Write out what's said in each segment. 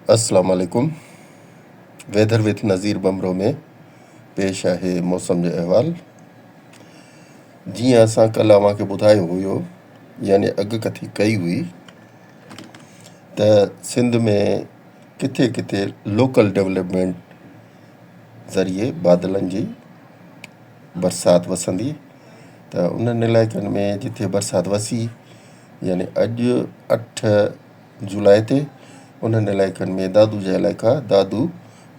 अस्सलाम वालेकुम। Weather with नज़ीर बमरो में पेश आहे मौसम जो अहवाल। जीअं असां कल्ह अव्हांखे ॿुधायो हुयो, यानी अॻकथी कई हुई त सिंध में किथे किथे लोकल डेवलपमेंट ज़रिए बादलनि जी बरसाति वसंदी, त उन्हनि इलाइक़नि में जिथे बरसाति वसी, यानी अॼु 8 जुलाई ते उन्हनि इलाइक़नि में दादू जा इलाइक़ा, दादू,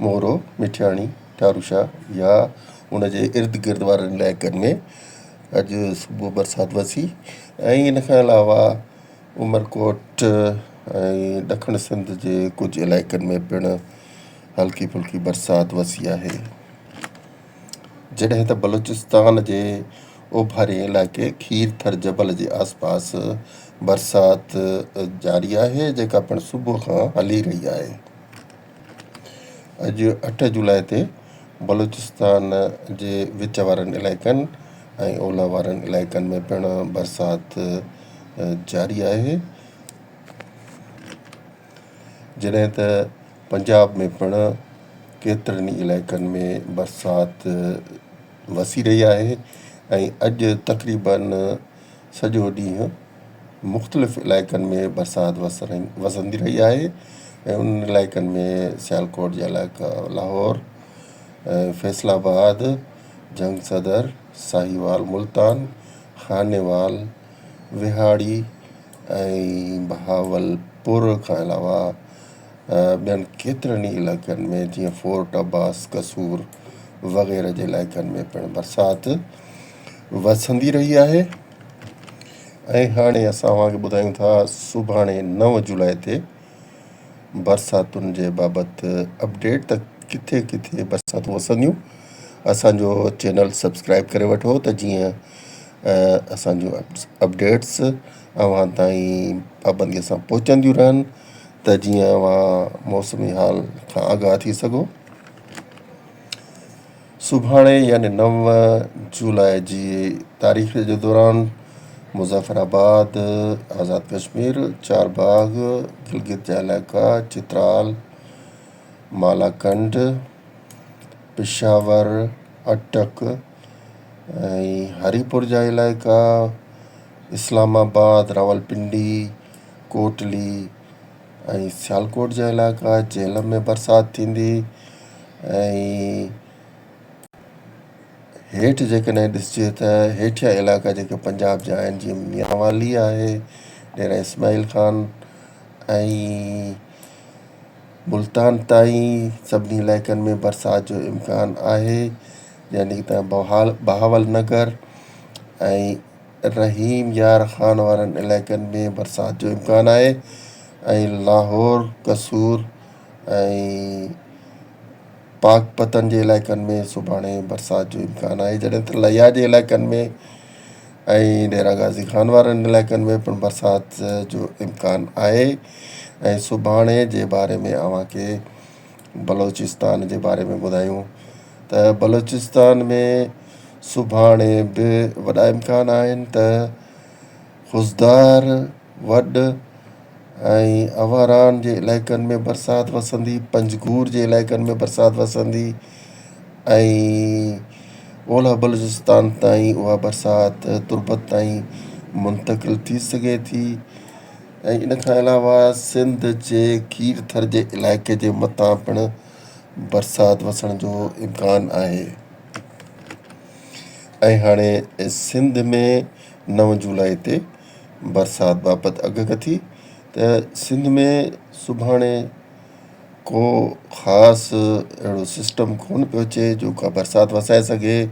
मोरो, मिठियाणी, टारूशा या उन जे इर्द गिर्द वारनि इलाइक़नि में अॼु सुबुह बरसाति वसी। ऐं इन खां अलावा उमरकोट ऐं ॾखण सिंध जे कुझु इलाइक़नि में पिणु हल्की फुल्की बरसाति वसी आहे। जॾहिं त बलूचिस्तान जे ओभारे इलाइक़े खीर थर जबल जे आसपास बरसाति जारी आहे, जेका पिणु सुबुह खां हली रही आहे। अॼु 8 जुलाई ते बलूचिस्तान जे विच वारनि इलाइक़नि ऐं ओलह वारनि इलाइक़नि में पिणु बरसाति जारी आहे। जॾहिं त पंजाब में पिणु केतिरनि ई इलाइक़नि में बरसाति वसी रही आहे ऐं अॼु तक़रीबन सॼो ॾींहुं मुख़्तलिफ़ इलाइक़नि में बरसाति वसंदी रही आहे। ऐं उन इलाइक़नि में सियालकोट जा इलाइक़ा, लाहौर, फैसलाबाद, जंग सदर, साहिवाल, मुल्तान, खानेवाल, विहाड़ी ऐं बहावलपुर खां अलावा ॿियनि केतिरनि ई इलाइक़नि में जीअं फोर्ट अब्बास, कसूर वग़ैरह जे इलाइक़नि में पिणु बरसाति वसंदी रही आहे। ऐं हाणे असां तव्हांखे ॿुधायूं था सुभाणे 9 जुलाई ते बरसातुनि जे बाबति अपडेट, त किथे किथे बरसातूं वसंदियूं। असांजो चैनल सब्सक्राइब करे वठो त जीअं असांजूं अपडेट्स अव्हां ताईं पाबंदीअ सां पहुचंदियूं रहनि, त जीअं अव्हां मौसमी हाल खां आगाह थी सघो। सुभाणे यानी 9 जुलाई जी तारीख़ जे दौरान मुज़फ़राबाद, आज़ाद कश्मीर, चारबाग, गिलगित जा इलाइक़ा, चित्राल, मालाकंड, पिशावर, अटक ऐं हरीपुर जा इलाइक़ा, इस्लामाबाद, रावलपिंडी, कोटली ऐं सियालकोट जा इलाइक़ा, झेलम में बरसाति थींदी। ऐं हेठि जेकॾहिं ॾिसिजे त हेठिया इलाइक़ा जेके पंजाब जा आहिनि, जीअं मियांवाली आहे, डेरा इस्माइल ख़ान ऐं मुल्तान ताईं सभिनी इलाइक़नि में बरसाति जो इम्कानु आहे। यानी त बहावल नगर ऐं रहीम यार ख़ान वारनि इलाइक़नि में बरसाति जो इम्कानु आहे। ऐं लाहौर, कसूर ऐं पाकपतन जे इलाइक़नि में सुभाणे बरसाति जो इम्कानु आहे। जॾहिं त लया जे इलाइक़नि में ऐं डेरा गाज़ी ख़ान वारनि इलाइक़नि में पिणु बरसाति जो इम्कानु आहे। ऐं सुभाणे जे बारे में अव्हांखे बलोचिस्तान जे बारे में ॿुधायूं त बलोचिस्तान में सुभाणे बि वॾा इम्कान आहिनि त खुज़दार, वड ऐं अवारान जे इलाइक़नि में बरसाति वसंदी, पंजगूर जे इलाइक़नि में बरसाति वसंदी ऐं ओलह बलूचिस्तान ताईं उहा बरसाति तुर्बत ताईं मुंतक़िल थी सघे थी। ऐं इन खां अलावा सिंध जे खीर थर जे इलाइक़े जे मथां पिणु बरसाति वसण जो इम्कानु आहे। ऐं हाणे सिंध में 9 जुलाई ते बरसाति बाबति अॻकथी, त सिंध में सुभाणे को ख़ासि अहिड़ो सिस्टम कोन पियो अचे जो का बरसाति वसाए सघे,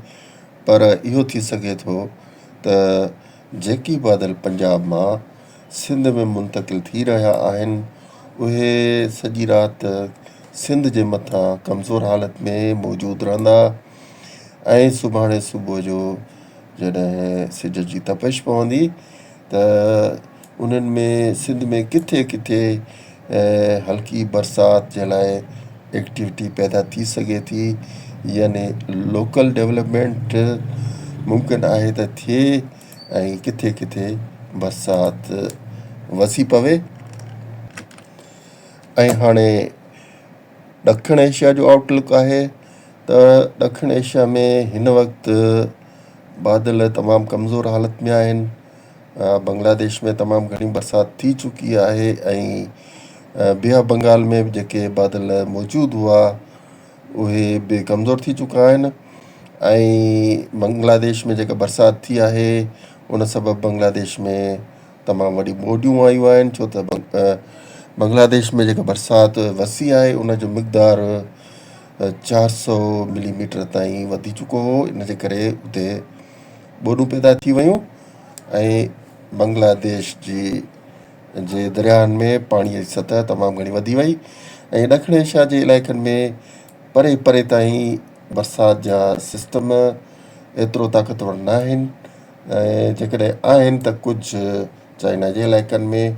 पर इहो थी सघे थो त जेकी बादल पंजाब मां सिंध में मुंतक़िल थी रहिया आहिनि, उहे सॼी राति सिंध जे मथां कमज़ोर हालति में मौजूदु रहंदा। ऐं सुभाणे सुबुह जो जॾहिं सिज जी तपिश पवंदी, त उन्हनि में सिंध में किथे किथे हल्की बरसाति जे लाइ एक्टिविटी पैदा थी सघे थी। यानी लोकल डेवलपमेंट मुमकिन आहे त थिए ऐं किथे किथे बरसाति वसी पवे। ऐं हाणे ॾखिण एशिया जो आउटलुक आहे त ॾखिण एशिया में हिन वक़्तु बादल तमामु कमज़ोर हालत में आहिनि। बांग्लादेश में तमामु घणी बरसाति थी चुकी आहे ऐं बे ऑफ बंगाल में बि जेके बादल मौजूदु हुआ उहे बि कमज़ोर थी चुका आहिनि ऐं बांग्लादेश में जेका बरसाति थी आहे उन सबबु बांग्लादेश में तमामु वॾी ॿोॾियूं आयूं आहिनि, छो त बांग्लादेश में जेका बरसाति वसी आहे उन जो मिक़दारु 400 मिलीमीटर ताईं वधी चुको हो। इन जे करे उते ॿोॾियूं पैदा थी वियूं ऐं बांग्लादेश जे दरियाहनि में पाणीअ जी सतह तमामु घणी वधी वई ऐं ॾखिण एशिया जे इलाइक़नि में परे परे ताईं बरसाति जा सिस्टम एतिरो ताक़तवर न आहिनि ऐं जेकॾहिं आहिनि त कुझु चाइना जे इलाइक़नि में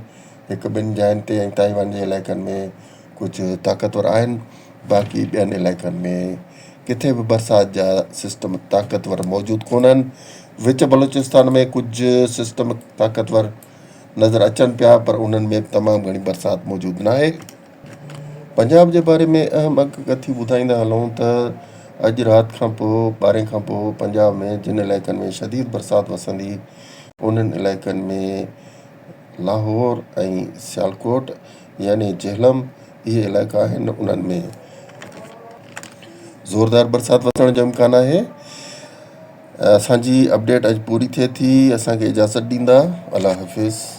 हिकु ॿिनि जायुनि ते ऐं ताइवान जे इलाइक़नि में कुझु ताक़तवर आहिनि। बाक़ी ॿियनि इलाइक़नि में किथे बि बरसाति जा सिस्टम ताक़तवर मौजूदु कोन्हनि। विच बलूचिस्तान में कुझु सिस्टम ताक़तवर नज़र अचनि पिया पर उन्हनि में तमामु घणी बरसाति मौजूदु न आहे। पंजाब जे बारे में अहम अॻकथी ॿुधाईंदा हलूं त अॼु राति खां पोइ 12 खां पोइ पंजाब में जिन इलाइक़नि में शदीद बरसाति वसंदी उन्हनि इलाइक़नि में लाहौर ऐं सियालकोट यानी झेलम इहे इलाइक़ा आहिनि, उन्हनि में ज़ोरदार बरसाति वसण जो इम्कानु आहे। असांजी अपडेट अॼु पूरी थिए थी। असांखे इजाज़त ॾींदा। अल्लाह हाफ़िज़।